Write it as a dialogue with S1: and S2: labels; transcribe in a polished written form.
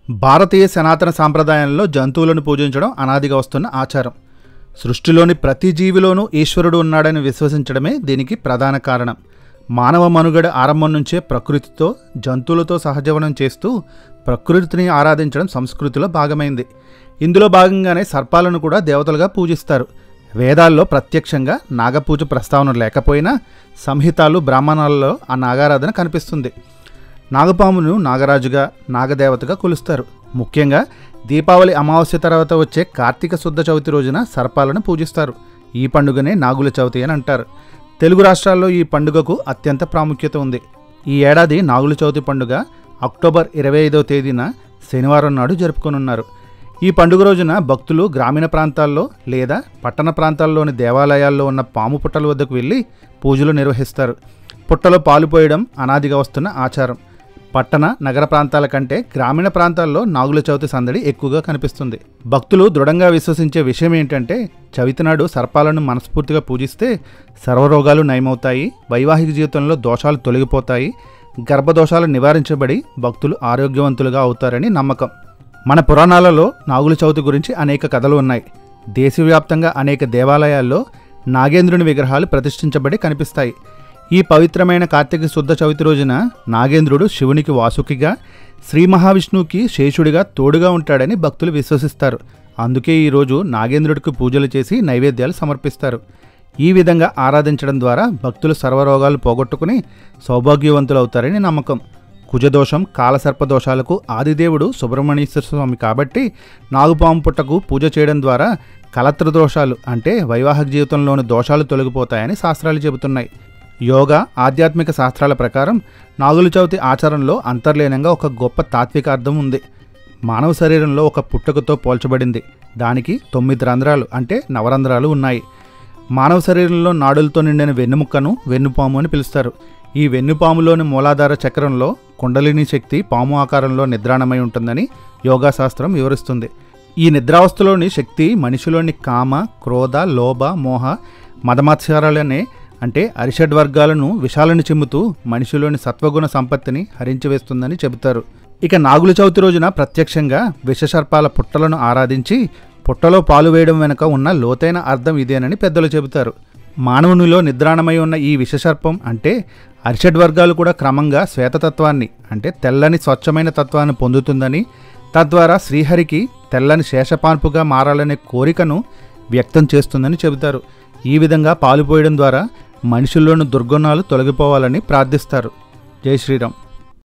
S1: భారతీయ సనాతన సాంప్రదాయంలో జంతువులను పూజించడం అనాదిగా వస్తున్న ఆచారం. సృష్టిలోని ప్రతి జీవిలోనూ ఈశ్వరుడు ఉన్నాడని విశ్వసించడమే దీనికి ప్రధాన కారణం. మానవ మనుగడ ఆరంభం నుంచే ప్రకృతితో, జంతువులతో సహజీవనం చేస్తూ ప్రకృతిని ఆరాధించడం సంస్కృతిలో భాగమైంది. ఇందులో భాగంగానే సర్పాలను కూడా దేవతలుగా పూజిస్తారు. వేదాల్లో ప్రత్యక్షంగా నాగపూజ ప్రస్తావన లేకపోయినా సంహితాలు, బ్రాహ్మణాలలో ఆ నాగారాధన కనిపిస్తుంది. నాగపామును నాగరాజుగా, నాగదేవతగా కొలుస్తారు. ముఖ్యంగా దీపావళి అమావాస్య తర్వాత వచ్చే కార్తీక శుద్ధ చవితి రోజున సర్పాలను పూజిస్తారు. ఈ పండుగనే నాగుల చవితి అని అంటారు. తెలుగు రాష్ట్రాల్లో ఈ పండుగకు అత్యంత ప్రాముఖ్యత ఉంది. ఈ ఏడాది నాగుల చవితి పండుగ అక్టోబర్ 25వ తేదీన శనివారం నాడు జరుపుకొనున్నారు. ఈ పండుగ రోజున భక్తులు గ్రామీణ ప్రాంతాల్లో లేదా పట్టణ ప్రాంతాల్లోని దేవాలయాల్లో ఉన్న పాము పుట్టల వద్దకు వెళ్ళి పూజలు నిర్వహిస్తారు. పుట్టలో పాలు పోయడం అనాదిగా వస్తున్న ఆచారం. పట్టణ, నగర ప్రాంతాల కంటే గ్రామీణ ప్రాంతాల్లో నాగుల చవితి సందడి ఎక్కువగా కనిపిస్తుంది. భక్తులు దృఢంగా విశ్వసించే విషయం ఏంటంటే, చవితి నాడు సర్పాలను మనస్ఫూర్తిగా పూజిస్తే సర్వరోగాలు నయమవుతాయి, వైవాహిక జీవితంలో దోషాలు తొలగిపోతాయి, గర్భదోషాలు నివారించబడి భక్తులు ఆరోగ్యవంతులుగా అవుతారని నమ్మకం. మన పురాణాలలో నాగుల చవితి గురించి అనేక కథలు ఉన్నాయి. దేశవ్యాప్తంగా అనేక దేవాలయాల్లో నాగేంద్రుని విగ్రహాలు ప్రతిష్ఠించబడి కనిపిస్తాయి. ఈ పవిత్రమైన కార్తీక శుద్ధ చవితి రోజున నాగేంద్రుడు శివునికి వాసుకిగా, శ్రీ మహావిష్ణువుకి శేషుడిగా తోడుగా ఉంటాడని భక్తులు విశ్వసిస్తారు. అందుకే ఈరోజు నాగేంద్రుడికి పూజలు చేసి నైవేద్యాలు సమర్పిస్తారు. ఈ విధంగా ఆరాధించడం ద్వారా భక్తులు సర్వరోగాలు పోగొట్టుకుని సౌభాగ్యవంతులవుతారని నమ్మకం. కుజదోషం, కాలసర్పదోషాలకు ఆదిదేవుడు సుబ్రహ్మణ్యేశ్వర స్వామి కాబట్టి నాగుపాము పుట్టకు పూజ చేయడం ద్వారా కలత్ర దోషాలు అంటే వైవాహిక జీవితంలోని దోషాలు తొలగిపోతాయని శాస్త్రాలు చెబుతున్నాయి. యోగా, ఆధ్యాత్మిక శాస్త్రాల ప్రకారం నాగుల చవితి ఆచారంలో అంతర్లీనంగా ఒక గొప్ప తాత్విక అర్థం ఉంది. మానవ శరీరంలో ఒక పుట్టుకతో పోల్చబడింది. దానికి 9 రంధ్రాలు అంటే నవరంధ్రాలు ఉన్నాయి. మానవ శరీరంలో నాడులతో నిండిన వెన్నుముక్కను వెన్నుపాము అని పిలుస్తారు. ఈ వెన్నుపాములోని మూలాధార చక్రంలో కుండలిని శక్తి పాము ఆకారంలో నిద్రాణమై ఉంటుందని యోగా శాస్త్రం వివరిస్తుంది. ఈ నిద్రావస్థలోని శక్తి మనిషిలోని కామ, క్రోధ, లోభ, మోహ, మదమాత్సరాలనే అంటే అరిషడ్ వర్గాలను విషాలను చిమ్ముతూ మనిషిలోని సత్వగుణ సంపత్తిని హరించివేస్తుందని చెబుతారు. ఇక నాగుల చవితి రోజున ప్రత్యక్షంగా విషసర్పాల పుట్టలను ఆరాధించి పుట్టలో పాలు వేయడం వెనుక ఉన్న లోతైన అర్థం ఇదేనని పెద్దలు చెబుతారు. మానవునిలో నిద్రాణమై ఉన్న ఈ విషసర్పం అంటే అరిషడ్ వర్గాలు కూడా క్రమంగా శ్వేతతత్వాన్ని అంటే తెల్లని స్వచ్ఛమైన తత్వాన్ని పొందుతుందని, తద్వారా శ్రీహరికి తెల్లని శేషపాన్పుగా మారాలనే కోరికను వ్యక్తం చేస్తుందని చెబుతారు. ఈ విధంగా పాలు పోయడం ద్వారా మనుషుల్లోని దుర్గుణాలు తొలగిపోవాలని ప్రార్థిస్తారు. జై శ్రీరామ్.